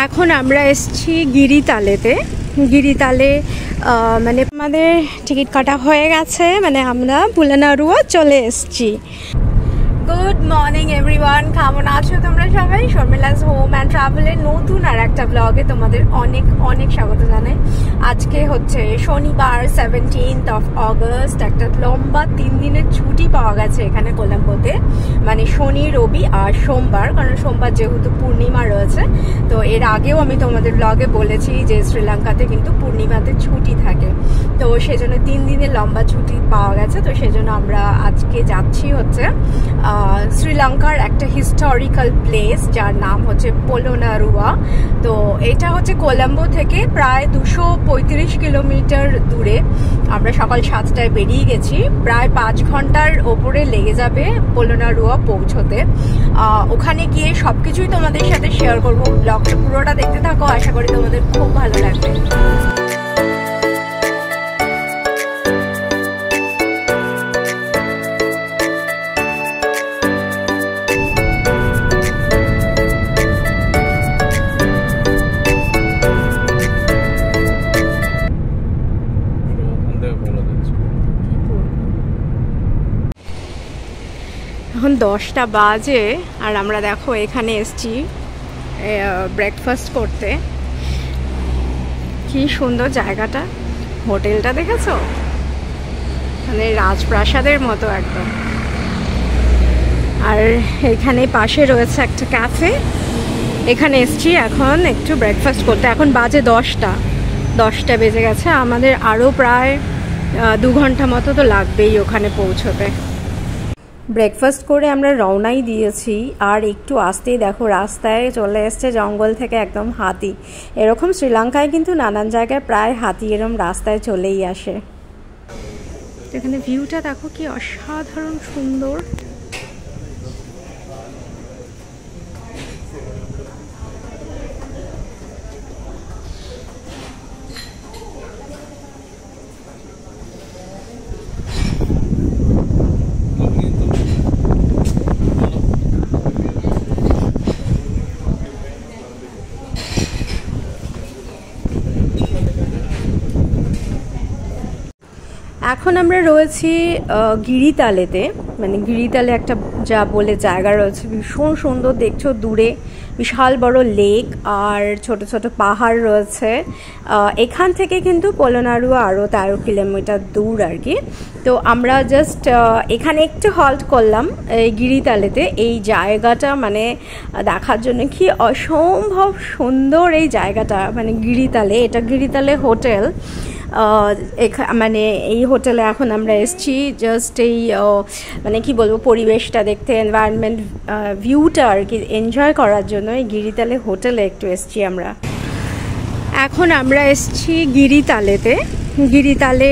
এখন আমরা এসেছি গিরিতালেতে। গিরিতালে মানে আমাদের টিকিট কাটা হয়ে গেছে, মানে আমরা পুলানারুয়া চলে এসেছি। গুড মর্নিং এভরিওয়ান, কেমন আছো তোমরা সবাই? শর্মিলাস হোম অ্যান্ড ট্রাভেলের নতুন আর একটা ব্লগে তোমাদের অনেক অনেক স্বাগত জানাই। আজকে হচ্ছে শনিবার 17th of August। একটা লম্বা 3 দিনের ছুটি পাওয়া গেছে এখানে কলম্বোতে, মানে শনি, রবি আর সোমবার, কারণ সোমবার যেহেতু পূর্ণিমা রয়েছে। তো এর আগেও আমি তোমাদের ব্লগে বলেছি যে শ্রীলঙ্কাতে কিন্তু পূর্ণিমাতে ছুটি থাকে, তো সেজন্য 3 দিনের লম্বা ছুটি পাওয়া গেছে। তো সেজন্য আমরা আজকে যাচ্ছি হচ্ছে শ্রীলঙ্কার একটা হিস্টোরিক্যাল প্লেস যার নাম হচ্ছে পোলোনারুয়া। তো এটা হচ্ছে কলম্বো থেকে প্রায় 235 কিলোমিটার দূরে। আমরা সকাল 7টায় বেরিয়ে গেছি, প্রায় 5 ঘন্টার ওপরে লেগে যাবে পোলোনারুয়া পৌঁছতে। ওখানে গিয়ে সবকিছুই তোমাদের সাথে শেয়ার করবো, ব্লগটা পুরোটা দেখতে থাকো, আশা করি তোমাদের খুব ভালো লাগবে। এখন 10টা বাজে আর আমরা দেখো এখানে এসছি ব্রেকফাস্ট করতে। কি সুন্দর জায়গাটা, হোটেলটা দেখেছো? মানে রাজপ্রাসাদের মতো একদম। আর এখানে পাশে রয়েছে একটা ক্যাফে, এখানে এসছি এখন একটু ব্রেকফাস্ট করতে। এখন বাজে 10টা বেজে গেছে, আমাদের আরও প্রায় 2 ঘন্টা মতো তো লাগবেই ওখানে পৌঁছতে। ব্রেকফাস্ট করে আমরা রওনাই দিয়েছি, আর একটু আসতেই দেখো রাস্তায় চলে এসছে জঙ্গল থেকে একদম হাতি। এরকম শ্রীলঙ্কায় কিন্তু নানান জায়গায় প্রায় হাতি এরকম রাস্তায় চলেই আসে। এখানে ভিউটা দেখো কি অসাধারণ সুন্দর। এখন আমরা রয়েছি গিরিতালেতে, মানে গিরিতালে একটা যা বলে জায়গা রয়েছে, ভীষণ সুন্দর। দেখছো দূরে বিশাল বড় লেক আর ছোট ছোট পাহাড় রয়েছে। এখান থেকে কিন্তু পোলোনারুয়া আরও 13 কিলোমিটার দূর আর কি। তো আমরা জাস্ট এখানে একটু হল্ট করলাম এই গিরিতালেতে। এই জায়গাটা মানে দেখার জন্য কি অসম্ভব সুন্দর এই জায়গাটা, মানে গিরিতালে। এটা গিরিতালে হোটেল, মানে এই হোটেলে এখন আমরা এসেছি জাস্ট এই মানে কি বলবো, পরিবেশটা দেখতে, এনভায়রনমেন্ট ভিউটা আর কি এনজয় করার জন্য এই গিরিতালে হোটেলে একটু এসেছি আমরা। এখন আমরা এসেছি গিরিতালেতে। গিরিতালে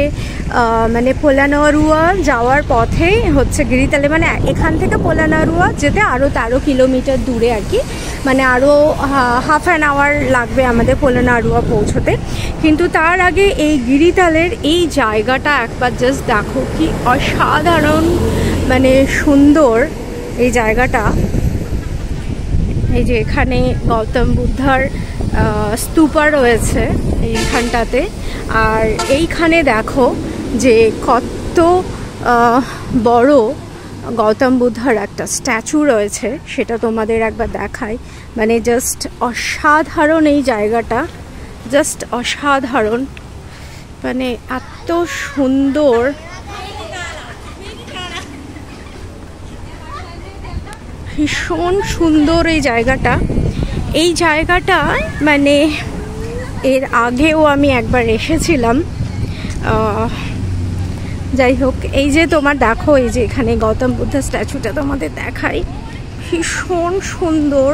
মানে পোলানারুয়া যাওয়ার পথেই হচ্ছে গিরিতালে, মানে এখান থেকে পোলানারুয়া যেতে আরও 13 কিলোমিটার দূরে আর কি, মানে আরও হাফ অ্যান আওয়ার লাগবে আমাদের পোলানারুয়া পৌঁছতে। কিন্তু তার আগে এই গিরিতালের এই জায়গাটা একবার জাস্ট দেখো কি অসাধারণ, মানে সুন্দর এই জায়গাটা। এই যে এখানে গৌতম বুদ্ধার স্তূপা রয়েছে এইখানটাতে, আর এইখানে দেখো যে কত বড় গৌতম বুদ্ধার একটা স্ট্যাচু রয়েছে, সেটা তোমাদের একবার দেখাই। মানে জাস্ট অসাধারণ এই জায়গাটা, জাস্ট অসাধারণ, মানে এত সুন্দর। ভীষণ সুন্দর এই জায়গাটা। এই জায়গাটা মানে এর আগেও আমি একবার এসেছিলাম। যাই হোক, এই যে তোমার দেখো, এই যে এখানে গৌতম বুদ্ধা স্ট্যাচুটা তোমাদের দেখাই, ভীষণ সুন্দর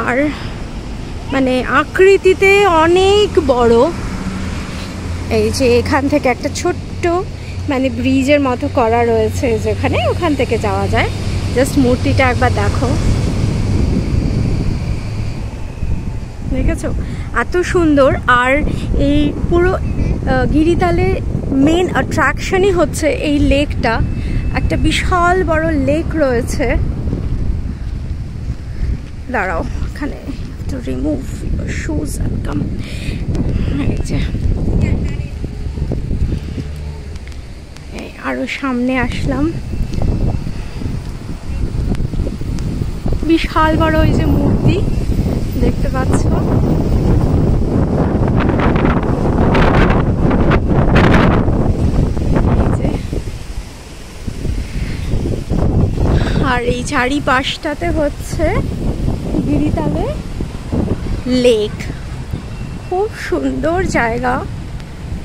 আর মানে আকৃতিতে অনেক বড়। এই যে এখান থেকে একটা ছোট্ট মানে ব্রিজের মতো করা রয়েছে, যেখানে ওখান থেকে যাওয়া যায়। জাস্ট মূর্তিটা একবার দেখো, দেখেছো এত সুন্দর। আর এই পুরো গিরিতালের মেন অ্যাট্রাকশনই হচ্ছে এই লেকটা। একটা বিশাল বড় লেক রয়েছে, দাঁড়াও এখানে to remove your shoes and come. এই যে আরো সামনে আসলাম, বিশাল বড় ওই যে মূর্তি দেখতে পাচ্ছ। আর এই চারিপাশটাতে হচ্ছে গিরিতালে লেক, খুব সুন্দর জায়গা,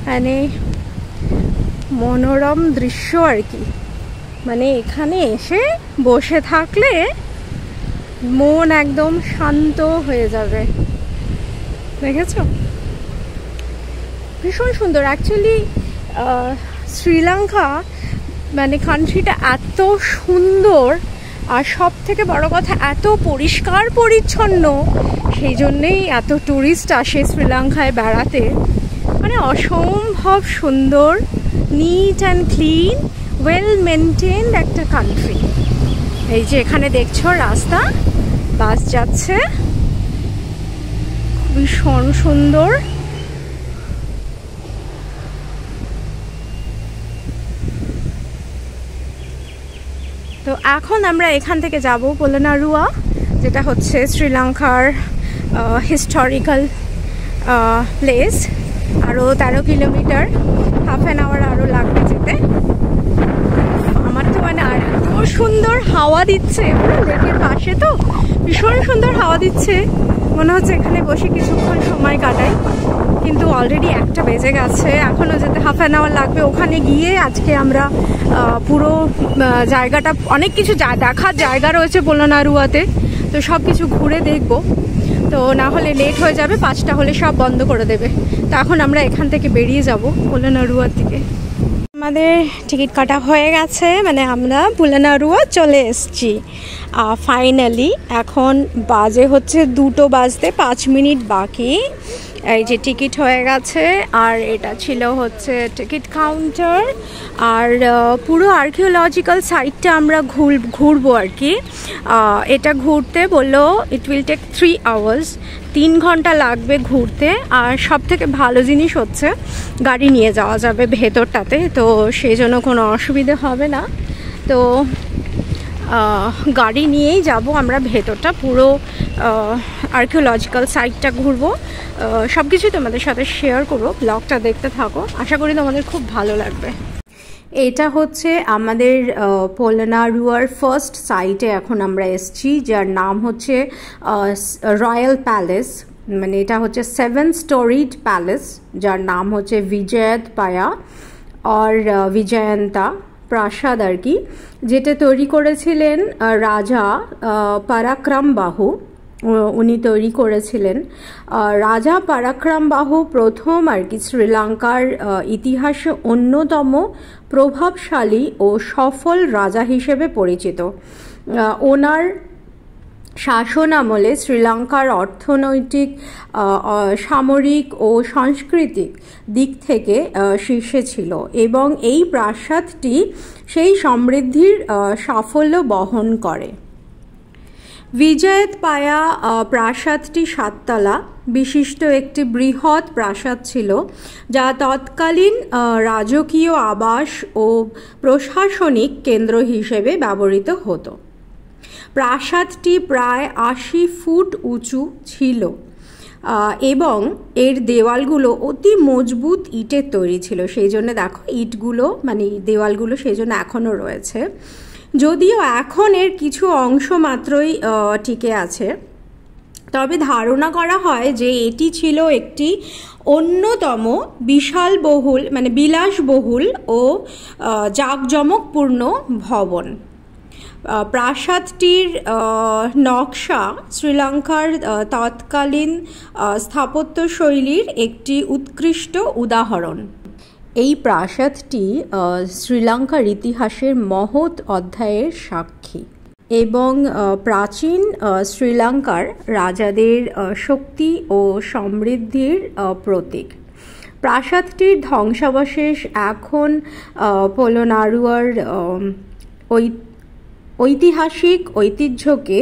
মানে মনোরম দৃশ্য আর কি। মানে এখানে এসে বসে থাকলে মন একদম শান্ত হয়ে যাবে, দেখেছ? ভীষণ সুন্দর অ্যাকচুয়ালি। শ্রীলঙ্কা মানে কান্ট্রিটা এত সুন্দর, আর সব থেকে বড় কথা এত পরিষ্কার পরিচ্ছন্ন, সেই জন্যেই এত ট্যুরিস্ট আসে শ্রীলঙ্কায় বেড়াতে। মানে অসম্ভব সুন্দর, নিট অ্যান্ড ক্লিন, ওয়েল মেনটেনড একটা কান্ট্রি। এই যে এখানে দেখছো রাস্তা, বাস যাচ্ছে, ভীষণ সুন্দর। তো এখন আমরা এখান থেকে যাব পোলেনারুয়া, যেটা হচ্ছে শ্রীলঙ্কার হিস্টোরিক্যাল প্লেস। আরও 13 কিলোমিটার, হাফ অ্যান আওয়ার আরও লাগবে যেতে। আমার তো মানে আর এত সুন্দর হাওয়া দিচ্ছে, পুরো লেকের পাশে তো ভীষণ সুন্দর হাওয়া দিচ্ছে, মনে হচ্ছে এখানে বসে কিছুক্ষণ সময় কাটাই। কিন্তু অলরেডি 1টা বেজে গেছে, এখনও যেতে হাফ অ্যান আওয়ার লাগবে। ওখানে গিয়ে আজকে আমরা পুরো জায়গাটা, অনেক কিছু দেখার জায়গা রয়েছে পোলেনারুয়াতে, তো সব কিছু ঘুরে দেখব। তো না হলে লেট হয়ে যাবে, 5টা হলে সব বন্ধ করে দেবে। তো এখন আমরা এখান থেকে বেরিয়ে যাব পোলেনারুয়ার দিকে। আমাদের টিকিট কাটা হয়ে গেছে, মানে আমরা পোলেনারুয়া চলে এসেছি ফাইনালি। এখন বাজে হচ্ছে 2টো বাজতে 5 মিনিট বাকি। এই যে টিকিট হয়ে গেছে, আর এটা ছিল হচ্ছে টিকিট কাউন্টার। আর পুরো আর্কিওলজিক্যাল সাইটটা আমরা ঘুরবো আর কি। এটা ঘুরতে বললো ইট উইল টেক 3 আওয়ার্স, 3 ঘন্টা লাগবে ঘুরতে। আর সব থেকে ভালো জিনিস হচ্ছে গাড়ি নিয়ে যাওয়া যাবে ভেতরটাতে, তো সেই জন্য কোনো অসুবিধে হবে না। তো গাড়ি নিয়েই যাব আমরা ভেতরটা, পুরো আর্কিওলজিক্যাল সাইটটা ঘুরবো। সব কিছুই তোমাদের সাথে শেয়ার করবো, ব্লগটা দেখতে থাকো, আশা করি তোমাদের খুব ভালো লাগবে। এটা হচ্ছে আমাদের পোলেনারুয়ার ফার্স্ট সাইটে এখন আমরা এসেছি, যার নাম হচ্ছে রয়্যাল প্যালেস। মানে এটা হচ্ছে 7 স্টোরিড প্যালেস, যার নাম হচ্ছে বিজয়াতপায়া আর বিজয়ন্তা প্রাসাদ আর কি, যেটা তৈরি করেছিলেন রাজা পরাক্রম বাহু। উনি তৈরি করেছিলেন। রাজা পরাক্রম বাহু প্রথম আর কি শ্রীলঙ্কার ইতিহাসে অন্যতম প্রভাবশালী ও সফল রাজা হিসেবে পরিচিত। ওনার শাসন আমলে শ্রীলঙ্কার অর্থনৈতিক, সামরিক ও সাংস্কৃতিক দিক থেকে শীর্ষে ছিল, এবং এই প্রাসাদটি সেই সমৃদ্ধির সাফল্য বহন করে। বিজয়াতপায়া প্রাসাদটি 7 তলা বিশিষ্ট একটি বৃহৎ প্রাসাদ ছিল, যা তৎকালীন রাজকীয় আবাস ও প্রশাসনিক কেন্দ্র হিসেবে ব্যবহৃত হতো। প্রাসাদটি প্রায় 80 ফুট উঁচু ছিল এবং এর দেওয়ালগুলো অতি মজবুত ইটের তৈরি ছিল। সেই জন্য দেখো ইটগুলো, মানে দেওয়ালগুলো সেই জন্য এখনও রয়েছে, যদিও এখন এর কিছু অংশ মাত্রই টিকে আছে। তবে ধারণা করা হয় যে এটি ছিল একটি অন্যতম বিশালবহুল, মানে বিলাসবহুল ও জাঁকজমকপূর্ণ ভবন। প্রাসাদটির নকশা শ্রীলঙ্কার তৎকালীন স্থাপত্যশৈলীর একটি উৎকৃষ্ট উদাহরণ। এই প্রাসাদটি শ্রীলঙ্কার ইতিহাসের মহৎ অধ্যায়ের সাক্ষী এবং প্রাচীন শ্রীলঙ্কার রাজাদের শক্তি ও সমৃদ্ধির প্রতীক। প্রাসাদটির ধ্বংসাবশেষ এখন পোলেনারুয়ার ঐতিহাসিক ঐতিহ্যকে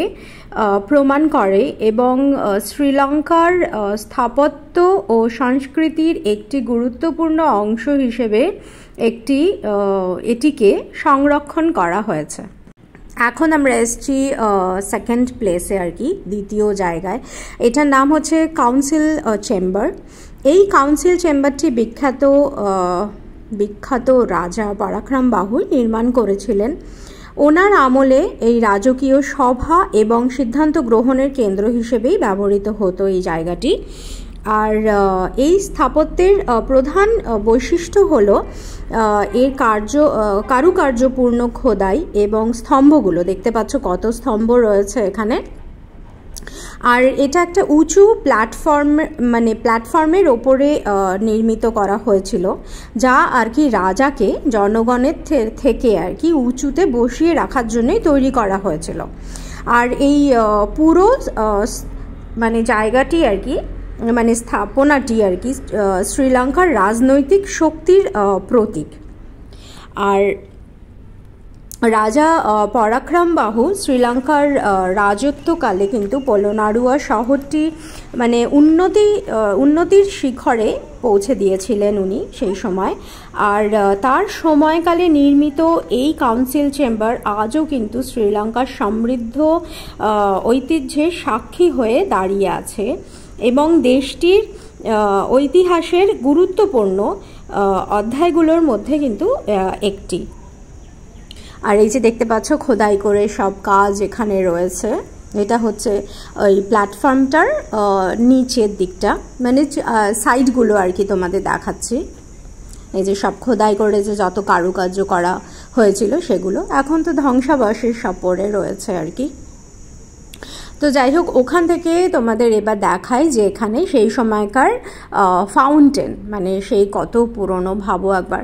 প্রমাণ করে এবং শ্রীলঙ্কার স্থাপত্য ও সংস্কৃতির একটি গুরুত্বপূর্ণ অংশ হিসেবে এটিকে সংরক্ষণ করা হয়েছে। এখন আমরা এসছি সেকেন্ড প্লেসে আর কি, দ্বিতীয় জায়গায়। এটার নাম হচ্ছে কাউন্সিল চেম্বার। এই কাউন্সিল চেম্বারটি বিখ্যাত রাজা পরাক্রম বাহু নির্মাণ করেছিলেন। ওনার আমলে এই রাজকীয় সভা এবং সিদ্ধান্ত গ্রহণের কেন্দ্র হিসেবেই ব্যবহৃত হতো এই জায়গাটি। আর এই স্থাপত্যের প্রধান বৈশিষ্ট্য হলো এর কারুকার্যপূর্ণ খোদাই এবং স্তম্ভগুলো। দেখতে পাচ্ছ কত স্তম্ভ রয়েছে এখানে। আর এটা একটা উঁচু প্ল্যাটফর্মের ওপরে নির্মিত করা হয়েছিল, যা আর কি রাজাকে জনগণের থেকে আর কি উঁচুতে বসিয়ে রাখার জন্যই তৈরি করা হয়েছিল। আর এই পুরো জায়গাটি আর কি স্থাপনাটি আর কি শ্রীলঙ্কার রাজনৈতিক শক্তির প্রতীক। আর রাজা পরাক্রম বাহু শ্রীলঙ্কার রাজত্বকালে কিন্তু পোলোনারুয়া শহরটি উন্নতির শিখরে পৌঁছে দিয়েছিলেন উনি সেই সময়। আর তার সময়কালে নির্মিত এই কাউন্সিল চেম্বার আজও কিন্তু শ্রীলঙ্কার সমৃদ্ধ ঐতিহ্যের সাক্ষী হয়ে দাঁড়িয়ে আছে এবং দেশটির ঐতিহাসের গুরুত্বপূর্ণ অধ্যায়গুলোর মধ্যে কিন্তু একটি। আর এই যে দেখতে পাচ্ছ খোদাই করে সব কাজ এখানে রয়েছে। এটা হচ্ছে ওই প্ল্যাটফর্মটার নিচের দিকটা, সাইডগুলো আর কি তোমাদের দেখাচ্ছি। এই যে সব খোদাই করে যে যত কারুকার্য করা হয়েছিল সেগুলো এখন তো ধ্বংসাবশেষ সব পড়ে রয়েছে আর কি। তো যাই হোক, ওখান থেকে তোমাদের এবার দেখাই যে এখানে সেই সময়কার ফাউন্টেন, সেই কত পুরনো ভাবো একবার,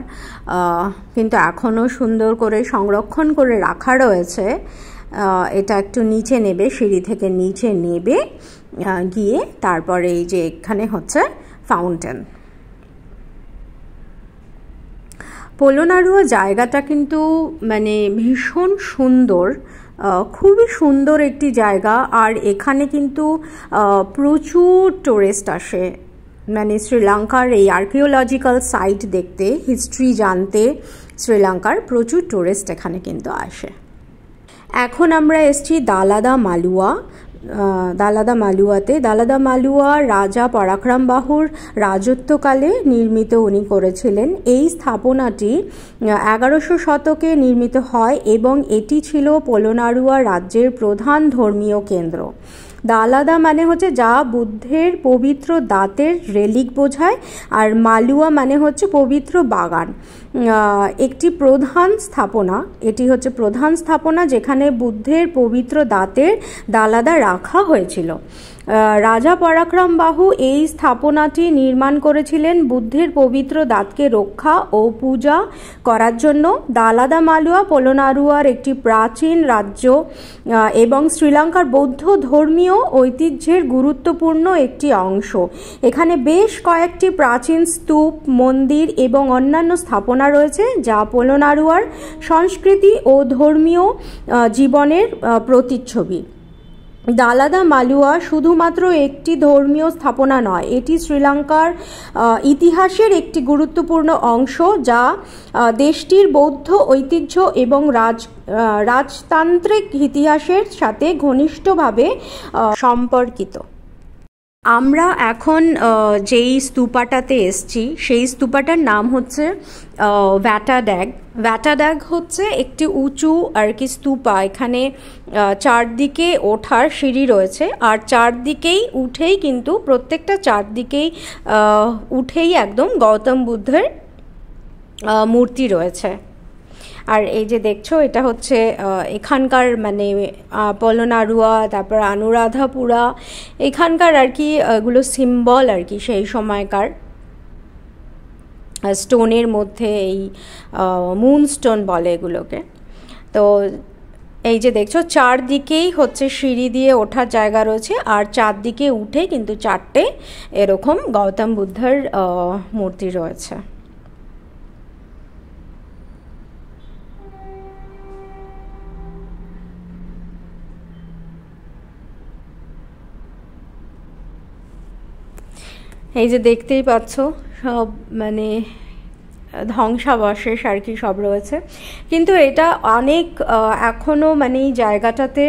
কিন্তু এখনও সুন্দর করে সংরক্ষণ করে রাখা রয়েছে। এটা একটু নিচে নেবে, সিঁড়ি থেকে নিচে নেবে গিয়ে তারপরে এই যে এখানে হচ্ছে ফাউন্টেন। পোলোনারুয়া জায়গাটা কিন্তু ভীষণ সুন্দর, খুবই সুন্দর একটি জায়গা। আর এখানে কিন্তু প্রচুর টুরিস্ট আসে, শ্রীলঙ্কার এই আর্কিওলজিক্যাল সাইট দেখতে, হিস্ট্রি জানতে শ্রীলঙ্কার প্রচুর টুরিস্ট এখানে কিন্তু আসে। এখন আমরা এসছি দালাদা মালুয়াতে। দালাদা মালুয়া রাজা পরাক্রম বাহুর রাজত্বকালে নির্মিত উনি করেছিলেন। এই স্থাপনাটি 1100 শতকে নির্মিত হয় এবং এটি ছিল পোলোনারুয়া রাজ্যের প্রধান ধর্মীয় কেন্দ্র। দালাদা হচ্ছে যা বুদ্ধের পবিত্র দাঁতের রেলিক বোঝায়, আর মালুয়া হচ্ছে পবিত্র বাগান। একটি প্রধান স্থাপনা, এটি হচ্ছে প্রধান স্থাপনা যেখানে বুদ্ধের পবিত্র দাঁতের দালাদা রাখা হয়েছিল। রাজা পরাক্রম বাহু এই স্থাপনাটি নির্মাণ করেছিলেন বুদ্ধের পবিত্র দাঁতকে রক্ষা ও পূজা করার জন্য। দালাদা মালুয়া পোলোনারুয়ার একটি প্রাচীন রাজ্য এবং শ্রীলঙ্কার বৌদ্ধ ধর্মীয় ঐতিহ্যের গুরুত্বপূর্ণ একটি অংশ। এখানে বেশ কয়েকটি প্রাচীন স্তূপ, মন্দির এবং অন্যান্য স্থাপনা রয়েছে যা পোলোনারুয়ার সংস্কৃতি ও ধর্মীয় জীবনের প্রতিচ্ছবি। দালাদা মালুয়া শুধুমাত্র একটি ধর্মীয় স্থাপনা নয়, এটি শ্রীলঙ্কার ইতিহাসের একটি গুরুত্বপূর্ণ অংশ যা দেশটির বৌদ্ধ ঐতিহ্য এবং রাজতান্ত্রিক ইতিহাসের সাথে ঘনিষ্ঠভাবে সম্পর্কিত। আমরা এখন যেই স্তূপাটাতে এসছি সেই স্তূপাটার নাম হচ্ছে ভ্যাটাড্যাগ। ভ্যাটাড্যাগ হচ্ছে একটি উঁচু আর কি স্তূপা। এখানে চারদিকে ওঠার সিঁড়ি রয়েছে, আর চারদিকেই উঠেই কিন্তু প্রত্যেকটা চারদিকেই উঠেই একদম গৌতম বুদ্ধের মূর্তি রয়েছে। আর এই যে দেখছো এটা হচ্ছে এখানকার পোলোনারুয়া, তারপর আনুরাধাপুরা, এখানকার আর কি এগুলো সিম্বল আর কি সেই সময়কার স্টোনের মধ্যে, এই মুন স্টোন বলে এগুলোকে। তো এই যে দেখছো চারদিকেই হচ্ছে সিঁড়ি দিয়ে ওঠার জায়গা রয়েছে, আর চারদিকে উঠে কিন্তু চারটে এরকম গৌতম বুদ্ধের মূর্তি রয়েছে। এই যে দেখতেই পাচ্ছ সব মানে ধ্বংসাবশেষ আর কি সব রয়েছে, কিন্তু এটা অনেক এখনও মানে এই জায়গাটাতে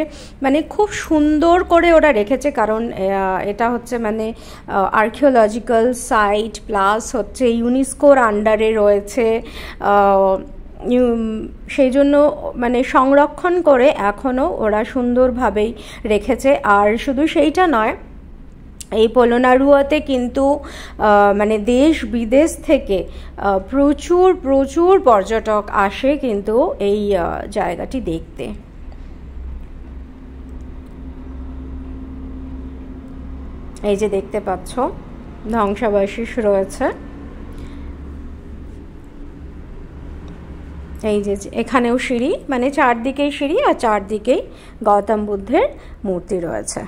মানে খুব সুন্দর করে ওরা রেখেছে, কারণ এটা হচ্ছে মানে আর্কিওলজিক্যাল সাইট প্লাস হচ্ছে ইউনেস্কোর আন্ডারে রয়েছে, সেই জন্য মানে সংরক্ষণ করে এখনও ওরা সুন্দরভাবেই রেখেছে। আর শুধু সেইটা নয়, এই পোলোনারুয়াতে কিন্তু মানে দেশ বিদেশ থেকে প্রচুর প্রচুর পর্যটক আসে কিন্তু এই জায়গাটি দেখতে। এই যে দেখতে পাচ্ছ ধ্বংসাবশেষ রয়েছে, এই যে এখানেও সিঁড়ি, মানে চারদিকেই সিঁড়ি আর চারদিকেই গৌতম বুদ্ধের মূর্তি রয়েছে।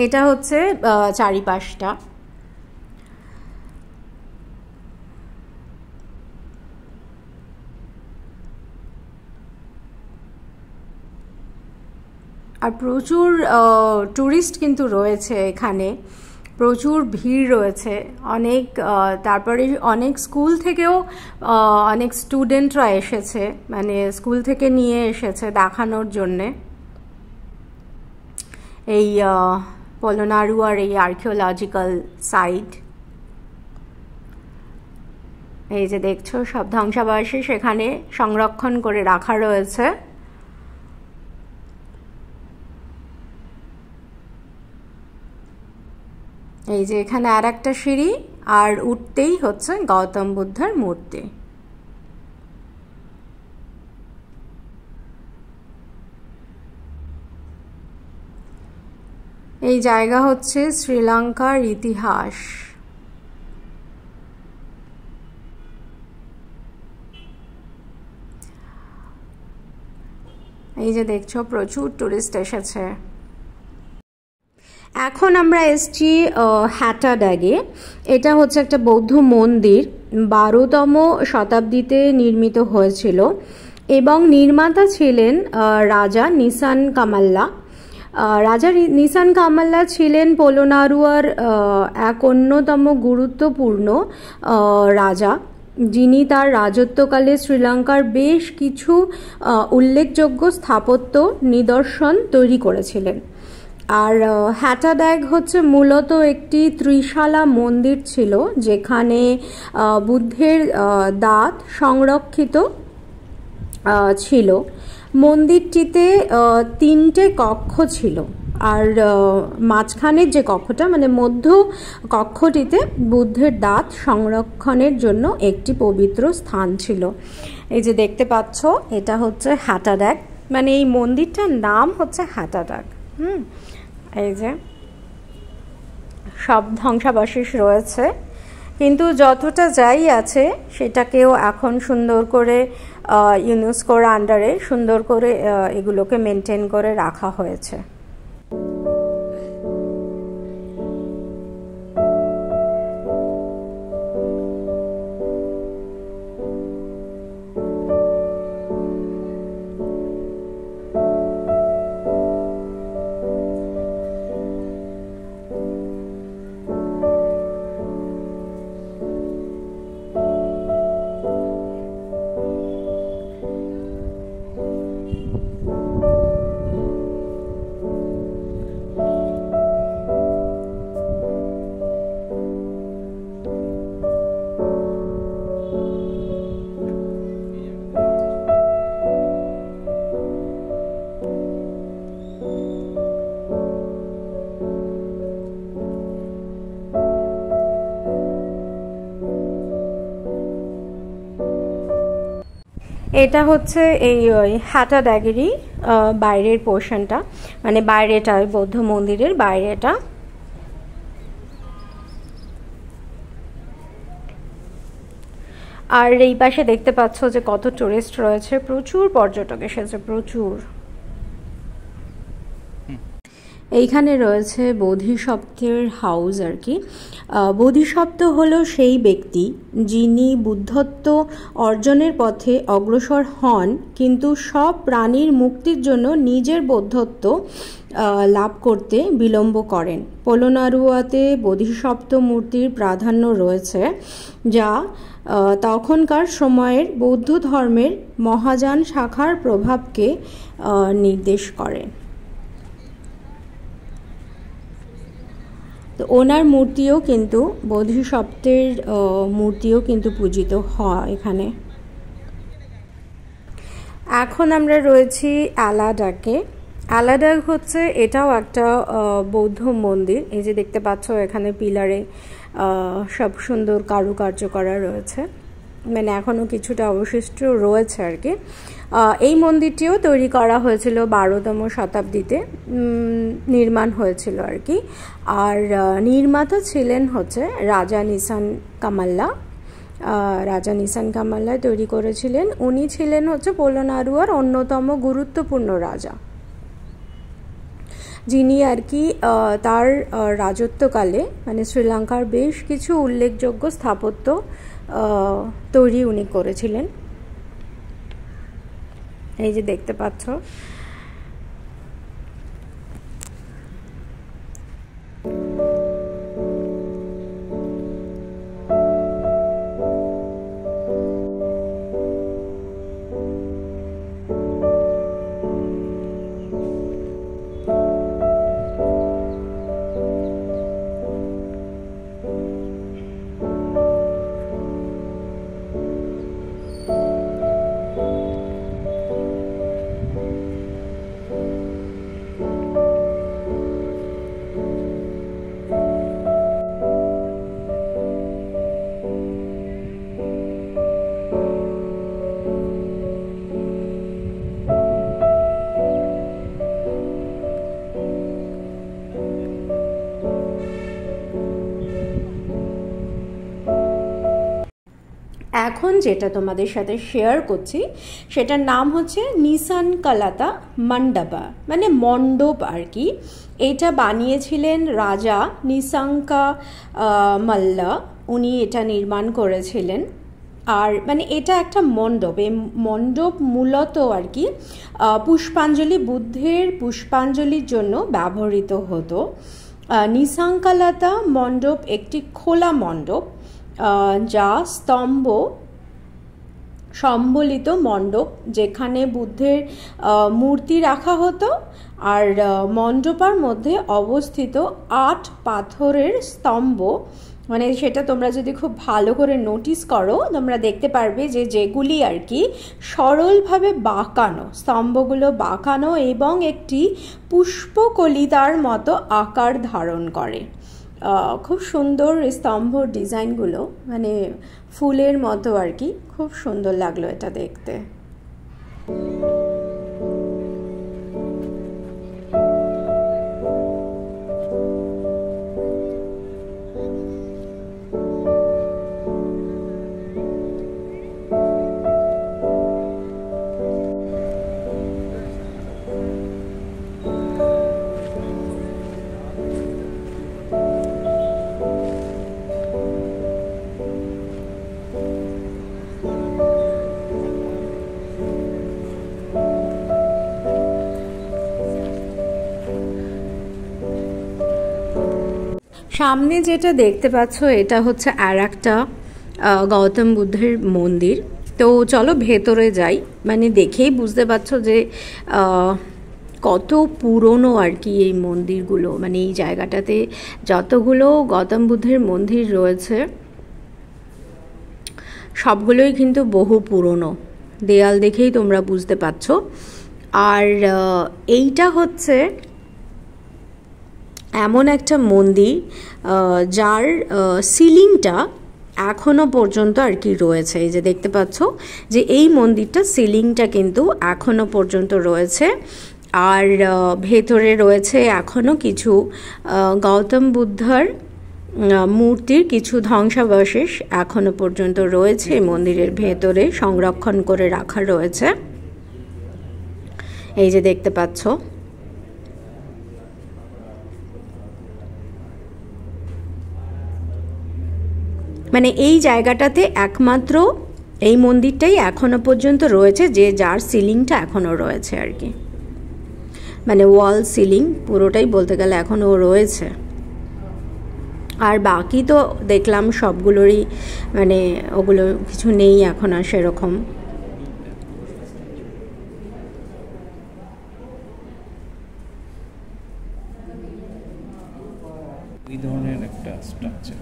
এটা হচ্ছে চারিপাশটা। আর প্রচুর টুরিস্ট কিন্তু রয়েছে এখানে, প্রচুর ভিড় রয়েছে অনেক। তারপরে অনেক স্কুল থেকেও অনেক স্টুডেন্টরা এসেছে, মানে স্কুল থেকে নিয়ে এসেছে দেখানোর জন্যে এই পোলোনারুয়ার এই আর্কিওলজিক্যাল সাইট। এই যে দেখছো সব ধ্বংসাবশেষ এখানে সংরক্ষণ করে রাখা রয়েছে। এই যে এখানে আর একটা সিঁড়ি, আর উঠতেই হচ্ছে গৌতম বুদ্ধের মূর্তি। এই জায়গা হচ্ছে শ্রীলঙ্কার ইতিহাস। এই যে দেখছো প্রচুর টুরিস্ট এসেছে। এখন আমরা এসছি হ্যাটাড্যাগে। এটা হচ্ছে একটা বৌদ্ধ মন্দির, 12তম শতাব্দীতে নির্মিত হয়েছিল এবং নির্মাতা ছিলেন রাজা নিসান কামাল্লা। রাজা নিসান কামাল্লা ছিলেন পোলোনারুয়ার এক অন্যতম গুরুত্বপূর্ণ রাজা, যিনি তার রাজত্বকালে শ্রীলঙ্কার বেশ কিছু উল্লেখযোগ্য স্থাপত্য নিদর্শন তৈরি করেছিলেন। আর হ্যাটাড্যাগ হচ্ছে মূলত একটি ত্রিশালা মন্দির ছিল, যেখানে বুদ্ধের দাঁত সংরক্ষিত ছিল। মন্দিরটিতে 3টে কক্ষ ছিল, আর মাঝখানের যে কক্ষটা মানে মধ্য কক্ষটিতে বুদ্ধের দাঁত সংরক্ষণের জন্য একটি পবিত্র স্থান ছিল। এই যে দেখতে পাচ্ছ এটা হচ্ছে হ্যাটাড্যাগ, মানে এই মন্দিরটার নাম হচ্ছে হ্যাটাড্যাগ। এই যে সব ধ্বংসাবশেষ রয়েছে, কিন্তু যতটা যাই আছে সেটাকেও এখন সুন্দর করে ইউনেস্কোর আন্ডারে সুন্দর করে এগুলোকে মেনটেন করে রাখা হয়েছে। এটা হচ্ছে এই হ্যাটাড্যাগেরই বাইরের পোর্শনটা, মানে বাইরেটা ওই বৌদ্ধ মন্দিরের বাইরেটা। আর এই পাশে দেখতে পাচ্ছ যে কত টুরিস্ট রয়েছে, প্রচুর পর্যটক এসেছে, প্রচুর। এইখানে রয়েছে বোধিসত্ত্বের হাউস আর কি। বোধিসত্ত্ব হলো সেই ব্যক্তি যিনি বুদ্ধত্ব অর্জনের পথে অগ্রসর হন, কিন্তু সব প্রাণীর মুক্তির জন্য নিজের বৌদ্ধত্ব লাভ করতে বিলম্ব করেন। পোলনারুয়াতে বোধিসত্ত্ব মূর্তির প্রাধান্য রয়েছে, যা তখনকার সময়ের বৌদ্ধ ধর্মের মহাযান শাখার প্রভাবকে নির্দেশ করে। তো ওনার মূর্তিও কিন্তু বোধিসত্ত্বের মূর্তিও কিন্তু পূজিত হয় এখানে। এখন আমরা রয়েছি অ্যালাডাকে। অ্যালাডাক হচ্ছে এটাও একটা বৌদ্ধ মন্দির। এই যে দেখতে পাচ্ছ এখানে পিলারে সব সুন্দর কারুকার্য করা রয়েছে, মানে এখনও কিছুটা অবশিষ্ট রয়েছে আর কি। এই মন্দিরটিও তৈরি করা হয়েছিল 12তম শতাব্দীতে নির্মাণ হয়েছিল আর কি। আর নির্মাতা ছিলেন হচ্ছে রাজা নিসান কামাল্লা। রাজা নিসান কামাল্লা তৈরি করেছিলেন। উনি ছিলেন হচ্ছে পোলনারুয়ার অন্যতম গুরুত্বপূর্ণ রাজা, যিনি আর কি তার রাজত্বকালে মানে শ্রীলঙ্কার বেশ কিছু উল্লেখযোগ্য স্থাপত্য তৈরি উনি করেছিলেন। এই যে দেখতে পাচ্ছ। এখন যেটা তোমাদের সাথে শেয়ার করছি সেটার নাম হচ্ছে নিসান কালাতা মণ্ডপা, মানে মণ্ডপ আর কি। এটা বানিয়েছিলেন রাজা নিসাঙ্কা মাল্লা, উনি এটা নির্মাণ করেছিলেন। আর মানে এটা একটা মণ্ডপ, এই মণ্ডপ মূলত আর কি পুষ্পাঞ্জলি, বুদ্ধের পুষ্পাঞ্জলির জন্য ব্যবহৃত হতো। নিসাঙ্কালাতা মণ্ডপ একটি খোলা মণ্ডপ, যা স্তম্ভ সম্বলিত মণ্ডপ, যেখানে বুদ্ধের মূর্তি রাখা হতো। আর মণ্ডপার মধ্যে অবস্থিত 8 পাথরের স্তম্ভ, মানে সেটা তোমরা যদি খুব ভালো করে নোটিস করো তোমরা দেখতে পারবে যে যেগুলি আর কি সরলভাবে বাঁকানো, স্তম্ভগুলো বাঁকানো এবং একটি পুষ্পকলিতার মতো আকার ধারণ করে। খুব সুন্দর স্তম্ভ ডিজাইনগুলো, মানে ফুলের মতো আর কি, খুব সুন্দর লাগলো এটা দেখতে। সামনে যেটা দেখতে পাচ্ছ এটা হচ্ছে আর একটা গৌতম বুদ্ধের মন্দির। তো চলো ভেতরে যাই, মানে দেখেই বুঝতে পারছো যে কত পুরনো আর কি এই মন্দিরগুলো। মানে এই জায়গাটাতে যতগুলো গৌতম বুদ্ধের মন্দির রয়েছে সবগুলোই কিন্তু বহু পুরনো, দেয়াল দেখেই তোমরা বুঝতে পারছো। আর এইটা হচ্ছে এমন একটা মন্দির যার সিলিংটা এখনো পর্যন্ত আর কি রয়েছে। এই যে দেখতে পাচ্ছ যে এই মন্দিরটা সিলিংটা কিন্তু এখনো পর্যন্ত রয়েছে। আর ভেতরে রয়েছে এখনো কিছু গৌতম বুদ্ধর মূর্তির কিছু ধ্বংসাবশেষ এখনো পর্যন্ত রয়েছে মন্দিরের ভেতরে, সংরক্ষণ করে রাখা রয়েছে। এই যে দেখতে পাচ্ছ। মানে এই জায়গাটাতে একমাত্র এই মন্দিরটাই এখনো পর্যন্ত রয়েছে, যে যার সিলিংটা এখনো রয়েছে আর কি, মানে ওয়াল সিলিং পুরোটাই বলতে গেলে এখনো রয়েছে। আর বাকি তো দেখলাম সবগুলোরই মানে ওগুলো কিছু নেই এখন আর সেরকম। এই ধরনের একটা স্ট্রাকচার।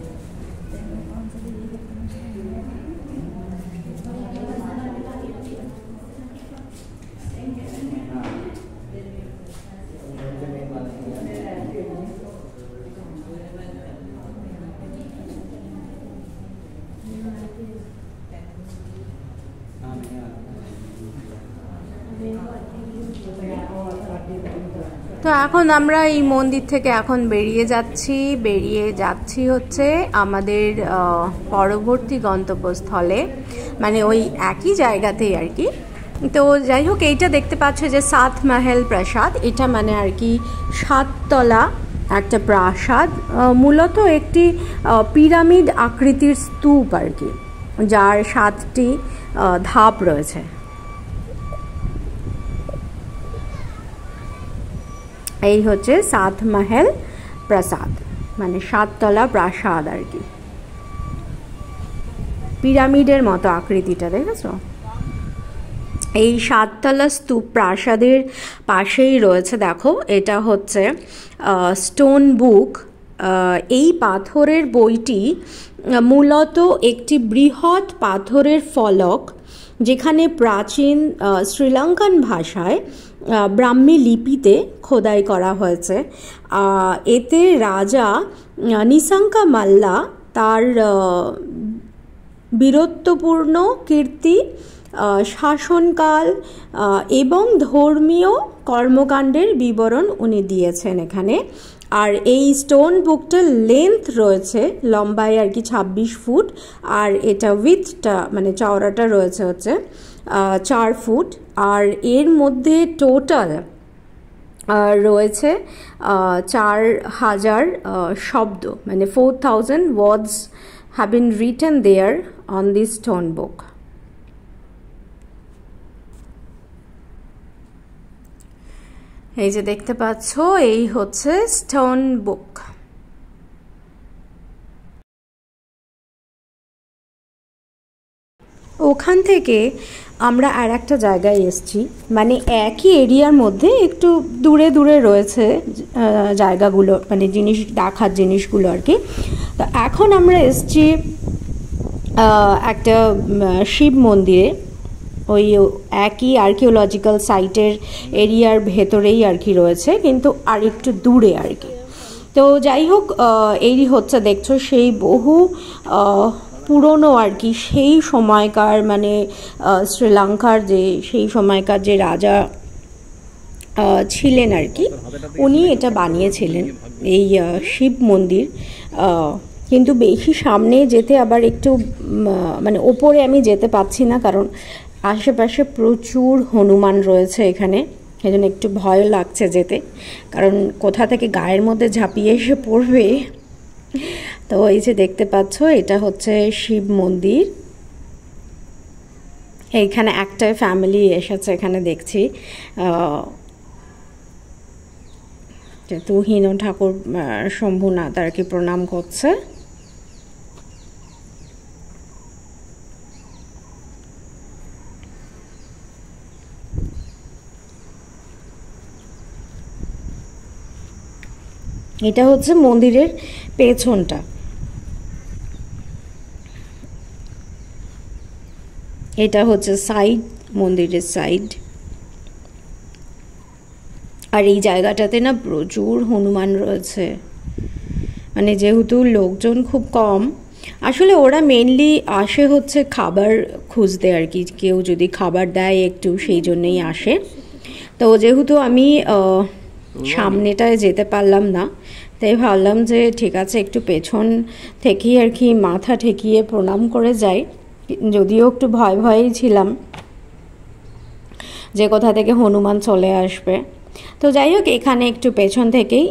তো এখন আমরা এই মন্দির থেকে এখন বেরিয়ে যাচ্ছি হচ্ছে আমাদের পরবর্তী গন্তব্যস্থলে, মানে ওই একই জায়গাতেই আর কি। তো যাই হোক, এইটা দেখতে পাচ্ছ যে সাত মহল প্রাসাদ, এটা মানে আর কি 7 তলা একটা প্রাসাদ, মূলত একটি পিরামিড আকৃতির স্তূপ আর কি, যার 7টি ধাপ রয়েছে। এই হচ্ছে সাত মহল প্রাসাদ, মানে 7 তলা প্রাসাদ আর কি, পিরামিডের মতো আকৃতিটা দেখেছ। এই 7 তলা স্তূপ প্রাসাদের পাশেই রয়েছে, দেখো এটা হচ্ছে স্টোন বুক। এই পাথরের বইটি মূলত একটি বৃহৎ পাথরের ফলক, যেখানে প্রাচীন শ্রীলঙ্কান ভাষায় ব্রাহ্মী লিপিতে খোদাই করা হয়েছে। এতে রাজা নিসাঙ্কা মাল্লা তার বীরত্বপূর্ণ কীর্তি, শাসনকাল এবং ধর্মীয় কর্মকাণ্ডের বিবরণ উনি দিয়েছেন এখানে। আর এই স্টোন বুকটার লেন্থ রয়েছে লম্বায় আর কি 26 ফুট, আর এটা উইথটা মানে চওড়াটা রয়েছে হচ্ছে 4 ফুট। আর এর মধ্যে টোটাল রয়েছে 4000 শব্দ, মানে 4000 words have been written there on this stone book. এই যে দেখতে পাচ্ছ, এই হচ্ছে স্টোন বুক। ওখান থেকে আমরা আর একটা জায়গায় এসেছি, মানে একই এরিয়ার মধ্যে একটু দূরে দূরে রয়েছে জায়গাগুলো, মানে জিনিস দেখার জিনিসগুলো আর কি। তো এখন আমরা এসেছি একটা শিব মন্দিরে, ওই একই আর্কিওলজিক্যাল সাইটের এরিয়ার ভেতরেই আর কি রয়েছে, কিন্তু আর একটু দূরে আর কি। তো যাই হোক, এই হচ্ছে দেখছো সেই বহু পুরনো আর কি, সেই সময়কার মানে শ্রীলঙ্কার যে সেই সময়কার যে রাজা ছিলেন আর কি, উনি এটা বানিয়েছিলেন এই শিব মন্দির। কিন্তু বেশি সামনে যেতে আবার একটু মানে ওপরে আমি যেতে পারছি না, কারণ আশেপাশে প্রচুর হনুমান রয়েছে এখানে, এই জন্য একটু ভয় লাগছে যেতে, কারণ কোথা থেকে গায়ের মধ্যে ঝাঁপিয়ে এসে পড়বে। তো এই যে দেখতে পাচ্ছ, এটা হচ্ছে শিব মন্দির। এইখানে একটা ফ্যামিলি এসেছে এখানে দেখছি, তুহিন ঠাকুর শম্ভুনাথ আর কি প্রণাম করছে। এটা হচ্ছে মন্দিরের পেছনটা। এটা হচ্ছে সাইড, মন্দিরের সাইড। আর এই জায়গাটাতে না প্রচুর হনুমান রয়েছে, মানে যেহেতু লোকজন খুব কম, আসলে ওরা মেনলি আসে হচ্ছে খাবার খুঁজতে আর কি, কেউ যদি খাবার দেয় একটু, সেই জন্যই আসে। তো যেহেতু আমি সামনেটায় যেতে পারলাম না, তাই ভাবলাম যে ঠিক আছে একটু পেছন থেকেই আর কি মাথা ঠেকিয়ে প্রণাম করে যাই, যদিও একটু ভয় ভয়েই ছিলাম যে কোথা থেকে হনুমান চলে আসবে। তো যাই হোক, এখানে একটু পেছন থেকেই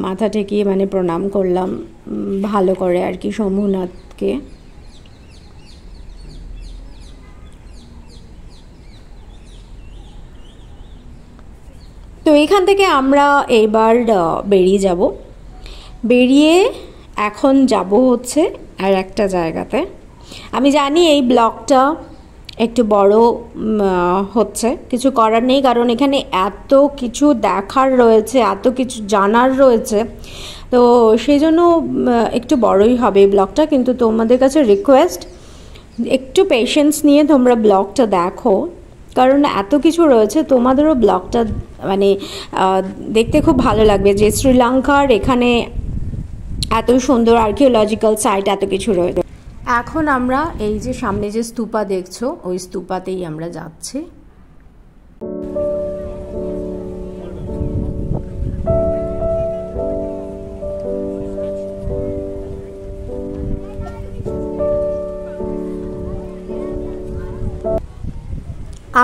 মাথা ঠেকিয়ে মানে প্রণাম করলাম ভালো করে আর কি শম্ভুনাথকে। তো এখান থেকে আমরা এবার বেরিয়ে যাব। বেরিয়ে এখন যাব হচ্ছে আর একটা জায়গাতে। আমি জানি এই ব্লগটা একটু বড় হচ্ছে, কিছু করার নেই, কারণ এখানে এত কিছু দেখার রয়েছে, এত কিছু জানার রয়েছে, তো সেই জন্য একটু বড়ই হবে এই ব্লগটা। কিন্তু তোমাদের কাছে রিকোয়েস্ট, একটু পেশেন্স নিয়ে তোমরা ব্লগটা দেখো, কারণ এত কিছু রয়েছে, তোমাদেরও ব্লগটা মানে দেখতে খুব ভালো লাগবে যে শ্রীলঙ্কার এখানে এত সুন্দর আর্কিওলজিক্যাল সাইট, এত কিছু রয়েছে। এখন আমরা এই যে সামনে যে স্তূপা দেখছো, ওই স্তূপাতেই আমরা যাচ্ছি।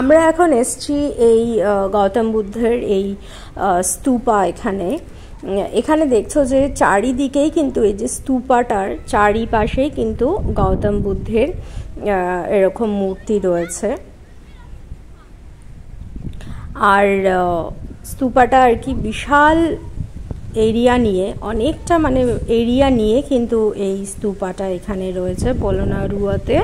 আমরা এখন এসছি এই গৌতম বুদ্ধের এই স্তূপা। এখানে দেখছো যে চারিদিকেই কিন্তু এই যে স্তূপাটার চারিপাশেই কিন্তু গৌতম বুদ্ধের এরকম মূর্তি রয়েছে। আর স্তূপাটা আর কি বিশাল এরিয়া নিয়ে, অনেকটা মানে এরিয়া নিয়ে কিন্তু এই স্তূপাটা এখানে রয়েছে পোলনারুয়াতে।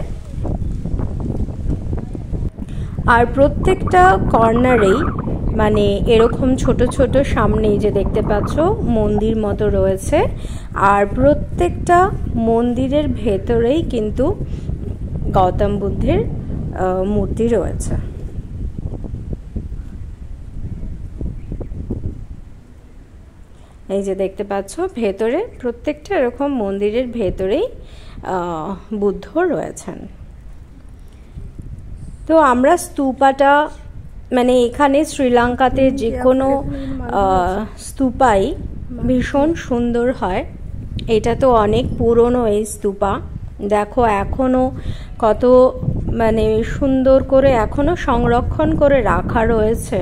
আর প্রত্যেকটা কর্নারেই মানে এরকম ছোট ছোট সামনেই যে দেখতে পাচ্ছ মন্দির মতো রয়েছে, আর প্রত্যেকটা মন্দিরের ভেতরেই কিন্তু গৌতম বুদ্ধের মূর্তি রয়েছে। এই যে দেখতে পাচ্ছ ভেতরে প্রত্যেকটা এরকম মন্দিরের ভেতরেই বুদ্ধ রয়েছেন। তো আমরা স্তূপাটা মানে এখানে শ্রীলঙ্কাতে যে কোনো স্তূপাই ভীষণ সুন্দর হয়। এটা তো অনেক পুরনো এই স্তূপা, দেখো এখনো কত মানে সুন্দর করে এখনো সংরক্ষণ করে রাখা রয়েছে।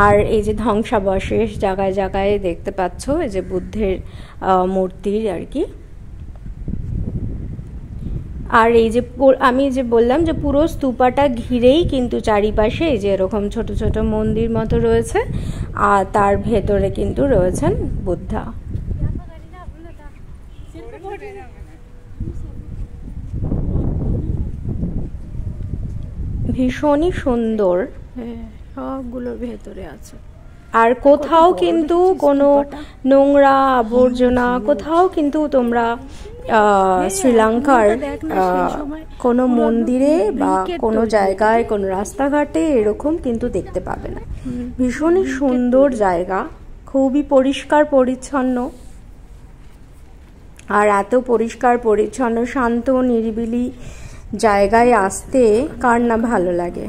আর এই যে ধ্বংসাবশেষ জায়গায় জায়গায় দেখতে পাচ্ছ এই যে বুদ্ধের মূর্তির আর কি। আর এই যে আমি যে বললাম যে পুরো স্তূপাটা ঘিরেই কিন্তু চারিপাশে এই যে এরকম ছোট ছোট মন্দির মতো রয়েছে, আর তার ভেতরে কিন্তু রয়েছেন বুদ্ধা। ভীষণই সুন্দর, সবগুলোর ভেতরে আছে। আর কোথাও কিন্তু কোনো নোংরা আবর্জনা কোথাও কিন্তু তোমরা শ্রীলঙ্কার কোনো মন্দিরে বা কোনো জায়গায় কোনো রাস্তাঘাটে এরকম কিন্তু দেখতে পাবে না। ভীষণই সুন্দর জায়গা, খুবই পরিষ্কার পরিচ্ছন্ন। আর এত পরিষ্কার পরিচ্ছন্ন শান্ত নিরিবিলি জায়গায় আসতে কার না ভালো লাগে।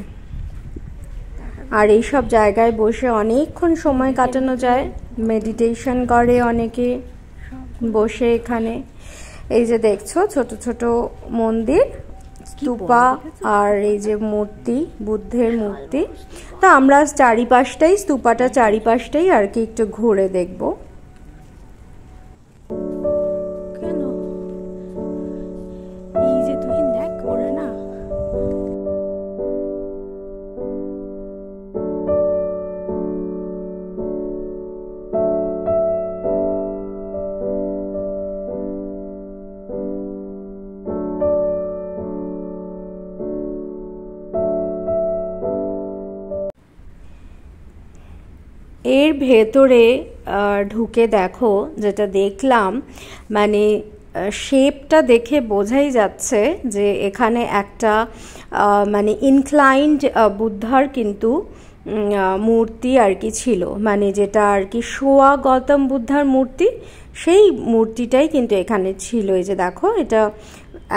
আর এইসব জায়গায় বসে অনেকক্ষণ সময় কাটানো যায়, মেডিটেশন করে অনেকে বসে এখানে। এই যে দেখছো ছোট ছোট মন্দির, স্তূপা, আর এই যে মূর্তি, বুদ্ধের মূর্তি। তা আমরা চারিপাশটাই স্তূপাটা চারিপাশটাই আর কি একটু ঘুরে দেখবো। কেন এই যে তুই দেখ ওরা না এর ভেতরে ঢুকে দেখো যেটা দেখলাম, মানে শেপটা দেখে বোঝাই যাচ্ছে যে এখানে একটা মানে ইনক্লাইন্ড বুদ্ধার কিন্তু মূর্তি আর কি ছিল, মানে যেটা আর কি শোয়া গৌতম বুদ্ধার মূর্তি, সেই মূর্তিটাই কিন্তু এখানে ছিল। এই যে দেখো এটা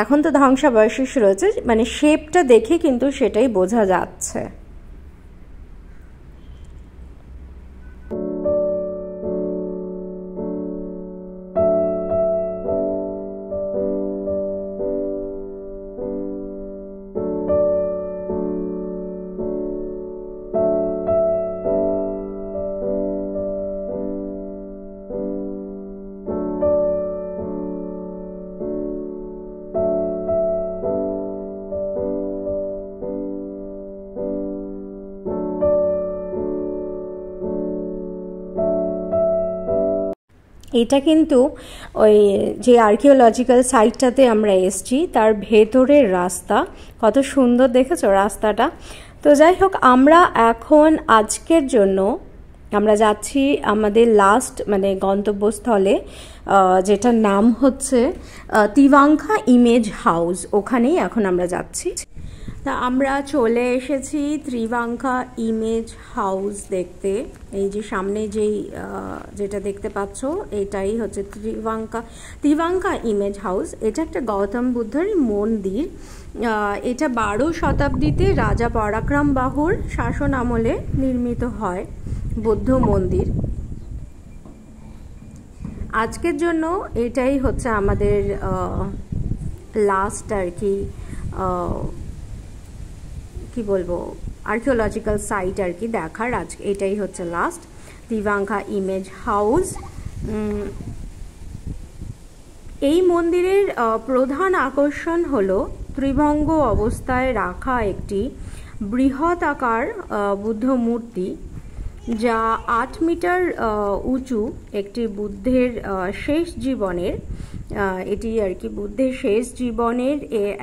এখন তো ধ্বংসাবশেষ রয়েছে, মানে শেপটা দেখে কিন্তু সেটাই বোঝা যাচ্ছে। এটা কিন্তু ওই যে আর্কিওলজিক্যাল সাইটটাতে আমরা এসছি তার ভেতরের রাস্তা, কত সুন্দর দেখেছো রাস্তাটা। তো যাই হোক, আমরা এখন আজকের জন্য আমরা যাচ্ছি আমাদের লাস্ট মানে গন্তব্যস্থলে, যেটার নাম হচ্ছে তিভাঙ্কা ইমেজ হাউস, ওখানেই এখন আমরা যাচ্ছি। তা আমরা চলে এসেছি ত্রিভাঙ্কা ইমেজ হাউস দেখতে। এই যে সামনে যেটা দেখতে পাচ্ছ এটাই হচ্ছে ত্রিভাঙ্কা ইমেজ হাউস। এটা একটা গৌতম বুদ্ধের মন্দির। এটা 12 শতাব্দীতে রাজা পরাক্রম বাহুর শাসন আমলে নির্মিত হয় বৌদ্ধ মন্দির। আজকের জন্য এটাই হচ্ছে আমাদের লাস্ট আর কি বলবো আর্কিওলজিক্যাল সাইট আর কি দেখার। আজকে এটাই হচ্ছে লাস্ট তিভাঙ্কা ইমেজ হাউস। এই মন্দিরের প্রধান আকর্ষণ হলো ত্রিভঙ্গ অবস্থায় রাখা একটি বৃহৎ আকার বুদ্ধ মূর্তি, যা 8 মিটার উঁচু। একটি বুদ্ধের শেষ জীবনের এটি আর কি বুদ্ধের শেষ জীবনের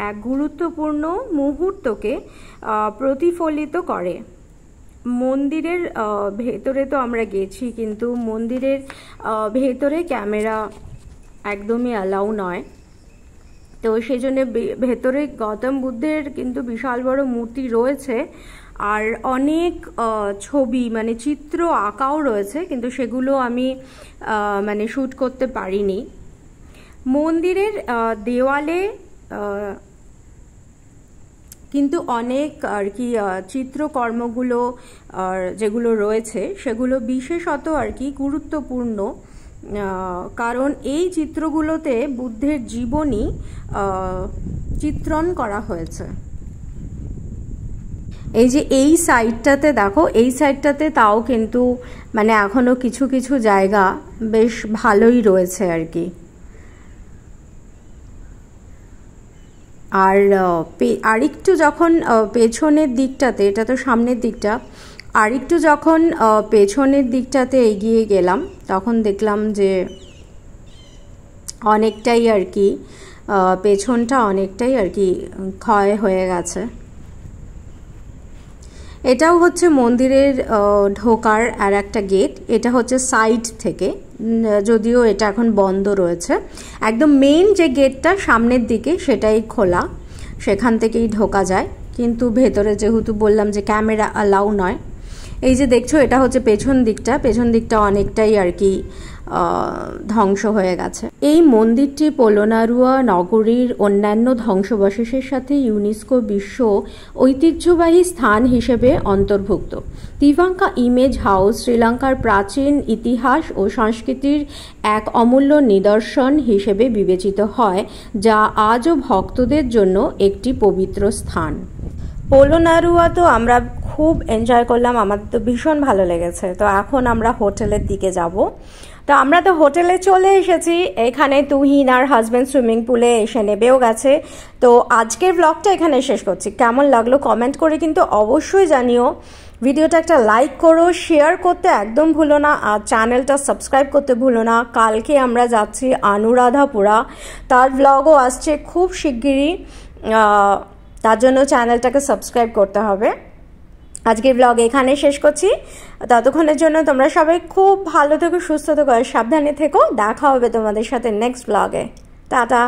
এক গুরুত্বপূর্ণ মুহূর্তকে প্রতিফলিত করে। মন্দিরের ভেতরে তো আমরা গেছি, কিন্তু মন্দিরের ভেতরে ক্যামেরা একদমই অ্যালাউ নয়। তো সেই জন্য ভেতরে গৌতম বুদ্ধের কিন্তু বিশাল বড় মূর্তি রয়েছে, আর অনেক ছবি মানে চিত্র আঁকাও রয়েছে, কিন্তু সেগুলো আমি মানে শ্যুট করতে পারিনি। মন্দিরের দেওয়ালে কিন্তু অনেক আর কি চিত্রকর্মগুলো যেগুলো রয়েছে সেগুলো বিশেষত আর কি গুরুত্বপূর্ণ, কারণ এই চিত্রগুলোতে বুদ্ধের জীবনী চিত্রণ করা হয়েছে। এই যে এই সাইডটাতে দেখো, এই সাইডটাতে তাও কিন্তু মানে এখনো কিছু কিছু জায়গা বেশ ভালোই রয়েছে আর কি। আর আরেকটু যখন পেছনের দিকটাতে, এটা তো সামনের দিকটা, আরেকটু যখন পেছনের দিকটাতে এগিয়ে গেলাম তখন দেখলাম যে অনেকটাই আর কি পেছনটা অনেকটাই আর কি ক্ষয় হয়ে গেছে। এটাও হচ্ছে মন্দিরের ঢোকার আর একটা গেট। এটা হচ্ছে সাইড থেকে, যদিও এটা এখন বন্ধ রয়েছে। একদম মেইন যে গেটটা সামনের দিকে সেটাই খোলা, সেখান থেকেই ঢোকা যায়, কিন্তু ভেতরে যেহেতু বললাম যে ক্যামেরা অ্যালাউ নয়। এই যে দেখছো এটা হচ্ছে পেছন দিকটা অনেকটাই আর কি ধ্বংস হয়ে গেছে। এই মন্দিরটি পোলোনারুয়া নগরীর অন্যান্য ধ্বংসাবশেষের সাথে ইউনেস্কো বিশ্ব ঐতিহ্যবাহী স্থান হিসেবে অন্তর্ভুক্ত। তিভাঙ্কা ইমেজ হাউস শ্রীলঙ্কার প্রাচীন ইতিহাস ও সংস্কৃতির এক অমূল্য নিদর্শন হিসেবে বিবেচিত হয়, যা আজও ভক্তদের জন্য একটি পবিত্র স্থান। পোলোনারুয়া তো আমরা খুব এনজয় করলাম, আমার তো ভীষণ ভালো লেগেছে। তো এখন আমরা হোটেলের দিকে যাব। তো আমরা তো হোটেলে চলে এসেছি। এখানে তুহিন আর হাজব্যান্ড সুইমিং পুলে এসে নেবেও গেছে। তো আজকের ব্লগটা এখানে শেষ করছি। কেমন লাগলো কমেন্ট করে কিন্তু অবশ্যই জানিও। ভিডিওটা একটা লাইক করো, শেয়ার করতে একদম ভুলো না, আর চ্যানেলটা সাবস্ক্রাইব করতে ভুলো না। কালকে আমরা যাচ্ছি অনুরাধাপুরা, তার ব্লগও আসছে খুব শিগগিরই, তার জন্য চ্যানেলটাকে সাবস্ক্রাইব করতে হবে। আজকের ব্লগ এখানে শেষ করছি। ততক্ষণের জন্য তোমরা সবাই খুব ভালো থেকো, সুস্থ থেকো, সাবধানে থেকো। দেখা হবে তোমাদের সাথে নেক্সট ব্লগে। টাটা।